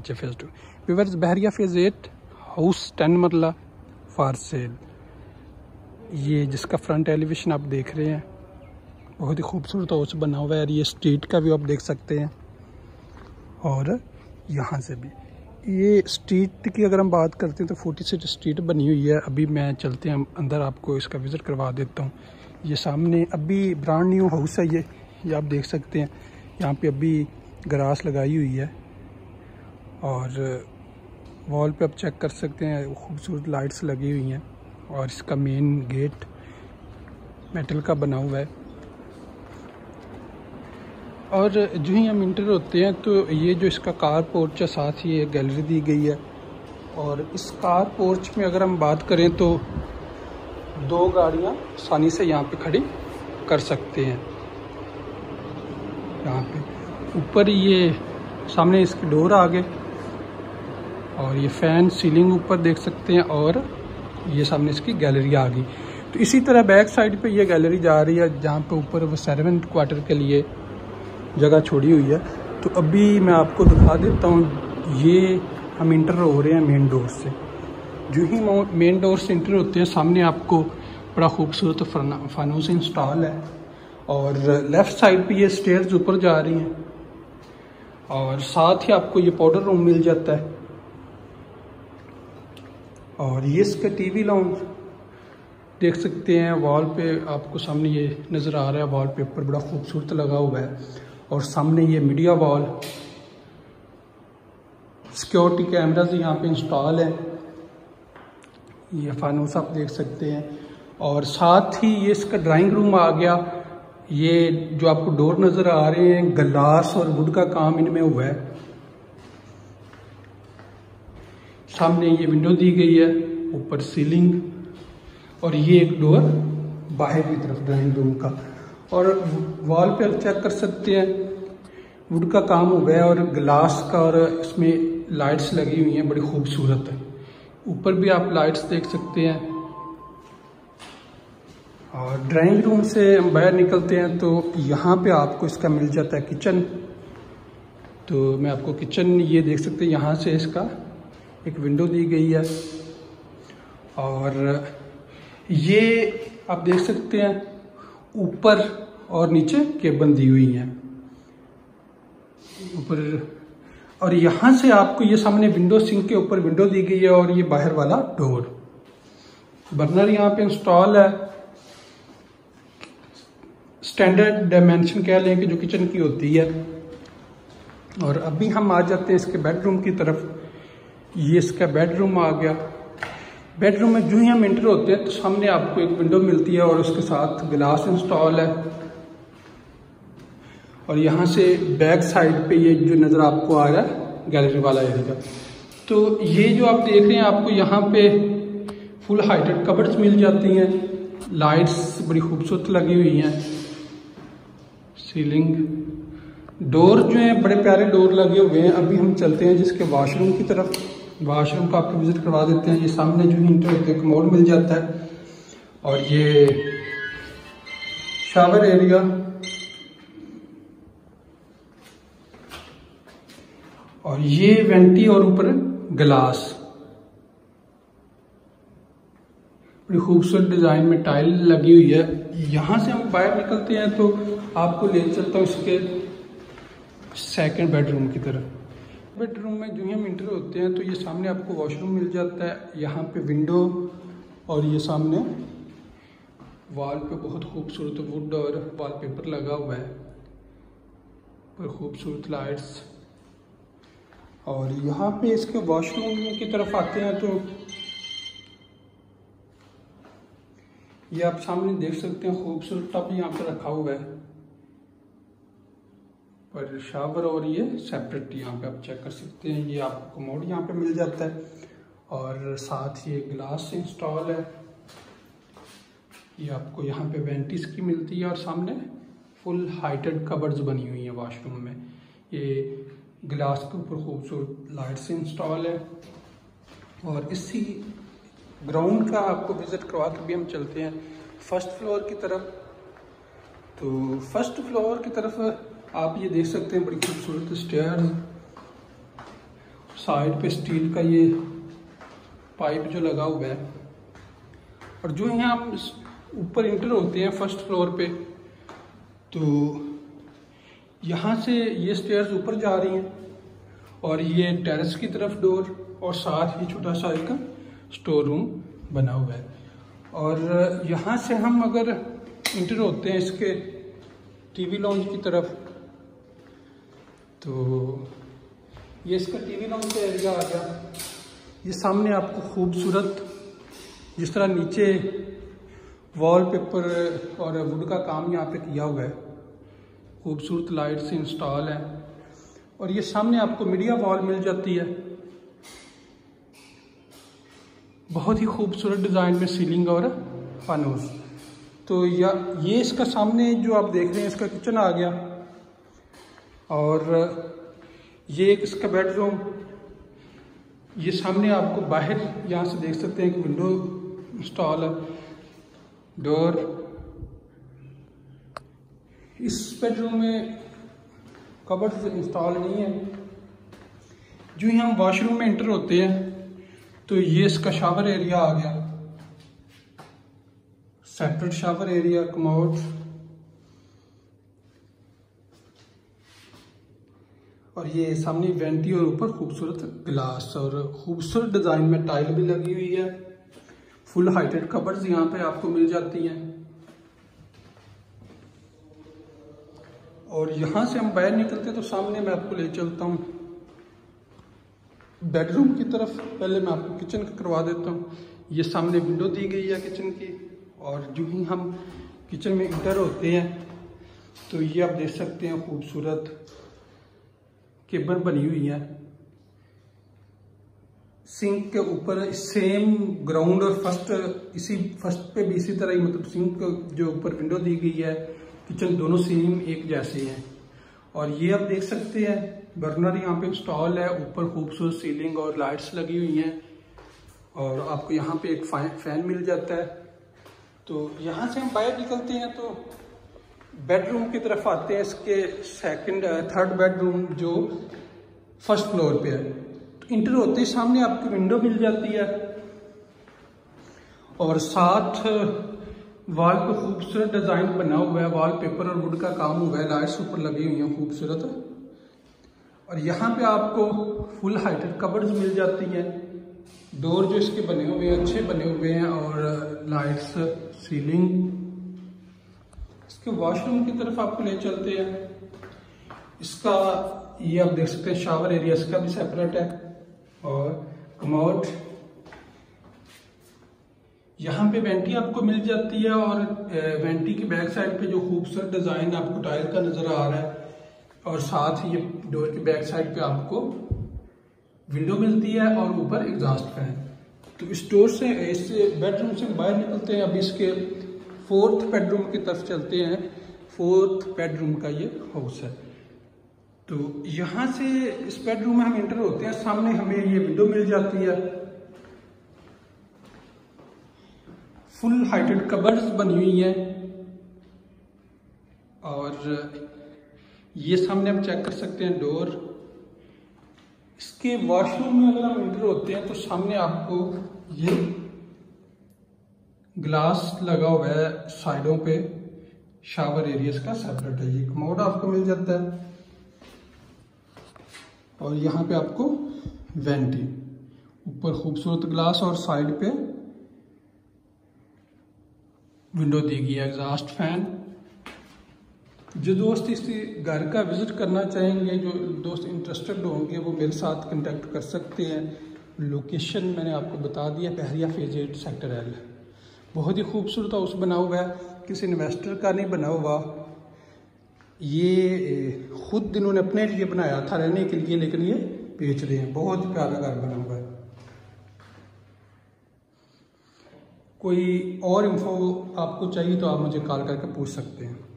नीचे phase 2। Viewers, बहरिया phase 8 house 10 मरला for sale. ये जिसका फ्रंट एलिवेशन आप देख रहे हैं, बहुत ही खूबसूरत हाउस बना हुआ है। और ये स्ट्रीट का व्यू आप देख सकते हैं। और यहाँ से भी ये स्ट्रीट की अगर हम बात करते हैं तो 46 स्ट्रीट बनी हुई है। अभी मैं चलते हैं अंदर, आपको इसका विज़िट करवा देता हूँ। ये सामने अभी ब्रांड न्यू हाउस है ये आप देख सकते हैं। यहाँ पे अभी ग्रास लगाई हुई है और वॉल पे आप चेक कर सकते हैं, खूबसूरत लाइट्स लगी हुई हैं। और इसका मेन गेट मेटल का बना हुआ है। और जो ही हम इंटर होते हैं तो ये जो इसका कार पोर्च है, साथ ही एक गैलरी दी गई है। और इस कार पोर्च में अगर हम बात करें तो 2 गाड़ियां आसानी से यहाँ पे खड़ी कर सकते हैं। यहाँ पे ऊपर ये सामने इसकी डोर आ गए और ये फैन सीलिंग ऊपर देख सकते हैं। और ये सामने इसकी गैलरी आ गई। तो इसी तरह बैक साइड पे ये गैलरी जा रही है, जहाँ पे ऊपर वो सर्वेंट क्वार्टर के लिए जगह छोड़ी हुई है। तो अभी मैं आपको दिखा देता हूँ। ये हम इंटर हो रहे हैं मेन डोर से। जो ही मेन डोर से इंटर होते हैं, सामने आपको बड़ा खूबसूरत फानूस इंस्टॉल है। और लेफ़्ट साइड पे ये स्टेयर्स ऊपर जा रही हैं। और साथ ही आपको ये पाउडर रूम मिल जाता है। और ये इसका टीवी लाउंज देख सकते हैं। वॉल पे आपको सामने ये नज़र आ रहा है, वॉलपेपर बड़ा खूबसूरत लगा हुआ है। और सामने ये मीडिया वॉल, सिक्योरिटी कैमराज यहाँ पे इंस्टॉल है। ये फानूस आप देख सकते हैं। और साथ ही ये इसका ड्राइंग रूम आ गया। ये जो आपको डोर नज़र आ रहे हैं, ग्लास और वुड का काम इनमें हुआ है। सामने ये विंडो दी गई है, ऊपर सीलिंग। और ये एक डोर बाहर की तरफ ड्राइंग रूम का। और वॉल पे आप चेक कर सकते हैं, वुड का काम हुआ है और ग्लास का। और इसमें लाइट्स लगी हुई हैं, बड़ी खूबसूरत है। ऊपर भी आप लाइट्स देख सकते हैं। और ड्राइंग रूम से हम बाहर निकलते हैं तो यहाँ पे आपको इसका मिल जाता है किचन। तो मैं आपको किचन ये देख सकते हैं, यहाँ से इसका एक विंडो दी गई है। और ये आप देख सकते हैं, ऊपर और नीचे केबल दी हुई हैं ऊपर। और यहाँ से आपको ये सामने विंडो, सिंक के ऊपर विंडो दी गई है। और ये बाहर वाला डोर, बर्नर यहाँ पे इंस्टॉल है। स्टैंडर्ड डायमेंशन कह लें कि जो किचन की होती है। और अभी हम आ जाते हैं इसके बेडरूम की तरफ। ये इसका बेडरूम आ गया। बेडरूम में जो ही हम एंटर होते हैं तो सामने आपको एक विंडो मिलती है और उसके साथ ग्लास इंस्टॉल है। और यहाँ से बैक साइड पे ये जो नज़र आपको आ रहा है गैलरी वाला एरिया। तो ये जो आप देख रहे हैं, आपको यहाँ पे फुल हाइटेड कबर्ड्स मिल जाती हैं। लाइट्स बड़ी खूबसूरत लगी हुई हैं। सीलिंग, डोर जो है बड़े प्यारे डोर लगे हुए हैं। अभी हम चलते हैं जिसके वॉशरूम की तरफ। वॉशरूम का आपको विजिट करवा देते हैं। ये सामने जो इंटर होते हैं कमोड मिल जाता है। और ये शावर एरिया। और ये वेंटी और ऊपर ग्लास, बड़ी खूबसूरत डिजाइन में टाइल लगी हुई है। यहाँ से हम बाहर निकलते हैं तो आपको ले चलता हूँ इसके सेकंड बेडरूम की तरफ। बेडरूम में जो ही हम इंटर होते हैं तो ये सामने आपको वॉशरूम मिल जाता है। यहाँ पे विंडो और ये सामने वॉल पे बहुत खूबसूरत वुड और वॉलपेपर लगा हुआ है, पर खूबसूरत लाइट्स। और यहाँ पे इसके वॉशरूम की तरफ आते हैं तो ये आप सामने देख सकते हैं, खूबसूरत टब यहाँ पे रखा हुआ है। पर शावर और ये सेपरेट यहाँ पे आप चेक कर सकते हैं। ये आपको कमोड यहाँ पे मिल जाता है। और साथ ही एक ग्लास इंस्टॉल है। ये आपको यहाँ पे वेंटिस की मिलती है। और सामने फुल हाइटेड कबर्ड्स बनी हुई हैं वॉशरूम में। ये ग्लास के ऊपर खूबसूरत लाइट्स इंस्टॉल है। और इसी ग्राउंड का आपको विजिट करवा के भी हम चलते हैं फर्स्ट फ्लोर की तरफ। तो फर्स्ट फ्लोर की तरफ आप ये देख सकते हैं, बड़ी खूबसूरत स्टेयर्स। साइड पे स्टील का ये पाइप जो लगा हुआ है, और जो यहाँ हम ऊपर इंटर होते हैं फर्स्ट फ्लोर पे, तो यहाँ से ये स्टेयर्स ऊपर जा रही हैं और ये टेरेस की तरफ डोर, और साथ ही छोटा सा एक स्टोर रूम बना हुआ है। और यहाँ से हम अगर इंटर होते हैं इसके टीवी लॉन्ज की तरफ, तो ये इसका टीवी लॉन्ज का एरिया आ गया। ये सामने आपको खूबसूरत, जिस तरह नीचे वॉलपेपर और वुड का काम यहाँ पे किया हुआ है, खूबसूरत लाइट्स इंस्टॉल है। और ये सामने आपको मीडिया वॉल मिल जाती है, बहुत ही खूबसूरत डिज़ाइन में सीलिंग और फानूस। तो ये इसका सामने जो आप देख रहे हैं इसका किचन आ गया, और ये एक इसका बेडरूम। ये सामने आपको बाहर यहाँ से देख सकते हैं कि विंडो इंस्टॉल है, डोर। इस बेडरूम में कबर्ड इंस्टॉल नहीं है। जो ही हम वॉशरूम में एंटर होते हैं तो ये इसका शावर एरिया आ गया, सेपरेट शावर एरिया, कमोड, और ये सामने वेंटी और ऊपर खूबसूरत ग्लास और खूबसूरत डिजाइन में टाइल भी लगी हुई है। फुल हाइटेड कबर्ड्स यहाँ पे आपको मिल जाती हैं। और यहाँ से हम बाहर निकलते तो सामने मैं आपको ले चलता हूँ बेडरूम की तरफ। पहले मैं आपको किचन का करवा देता हूँ। ये सामने विंडो दी गई है किचन की, और जो ही हम किचन में इंटर होते हैं तो ये आप देख सकते हैं खूबसूरत केबल बनी हुई है। सिंक के ऊपर सेम ग्राउंड और फर्स्ट पे भी इसी तरह ही, मतलब सिंक जो ऊपर विंडो दी गई है, किचन दोनों सेम एक जैसे हैं। और ये आप देख सकते हैं बर्नर यहाँ पे इंस्टॉल है, ऊपर खूबसूरत सीलिंग और लाइट्स लगी हुई हैं, और आपको यहाँ पे एक फैन मिल जाता है। तो यहाँ से हम बाहर निकलते हैं तो बेडरूम की तरफ आते हैं। इसके थर्ड बेडरूम जो फर्स्ट फ्लोर पे है, तो इंटर होते ही सामने आपकी विंडो मिल जाती है, और साथ वॉल पे खूबसूरत डिजाइन बना हुआ है, वॉलपेपर और वुड का काम हुआ है, लाइट्स ऊपर लगी हुई हैं खूबसूरत। और यहाँ पे आपको फुल हाइटेड कबर्ड्स मिल जाती हैं। डोर जो इसके बने हुए हैं अच्छे बने हुए हैं, और लाइट्स, सीलिंग। इसके वॉशरूम की तरफ आपको ले चलते हैं। इसका ये आप देख सकते हैं शावर एरिया इसका भी सेपरेट है, और कमोड। यहाँ पे वेंटी आपको मिल जाती है, और वेंटी की बैक साइड पे जो खूबसूरत डिजाइन आपको टाइल का नजर आ रहा है, और साथ ही ये डोर की बैक साइड पे आपको विंडो मिलती है, और ऊपर एग्जॉस्ट फैन। तो इस डोर से, इस बेडरूम से बाहर निकलते हैं। अभी इसके फोर्थ बेडरूम की तरफ चलते हैं। फोर्थ बेडरूम का ये हाउस है। तो यहाँ से इस बेडरूम में हम एंटर होते हैं, सामने हमें ये विंडो मिल जाती है। फुल हाइटेड कबर्ड्स बनी हुई हैं, और ये सामने हम चेक कर सकते हैं डोर। इसके वॉशरूम में अगर हम एंटर होते हैं तो सामने आपको ये ग्लास लगा हुआ है साइडों पे, शावर एरिया का सेपरेट है। ये कमोड आपको मिल जाता है, और यहाँ पे आपको वेंटी, ऊपर खूबसूरत ग्लास और साइड पे विंडो दी गई है, एग्जॉस्ट फैन। जो दोस्त इस घर का विजिट करना चाहेंगे, जो दोस्त इंटरेस्टेड होंगे, वो मेरे साथ कांटेक्ट कर सकते हैं। लोकेशन मैंने आपको बता दिया, बहरिया फेज 8 सेक्टर L। बहुत ही खूबसूरत हाउस बना हुआ है, किसी इन्वेस्टर का नहीं बना हुआ। ये खुद इन्होंने अपने लिए बनाया था रहने के लिए, लेकिन ये बेच रहे हैं। बहुत ही प्यारा घर बना हुआ है। कोई और इन्फो आपको चाहिए तो आप मुझे कॉल करके पूछ सकते हैं।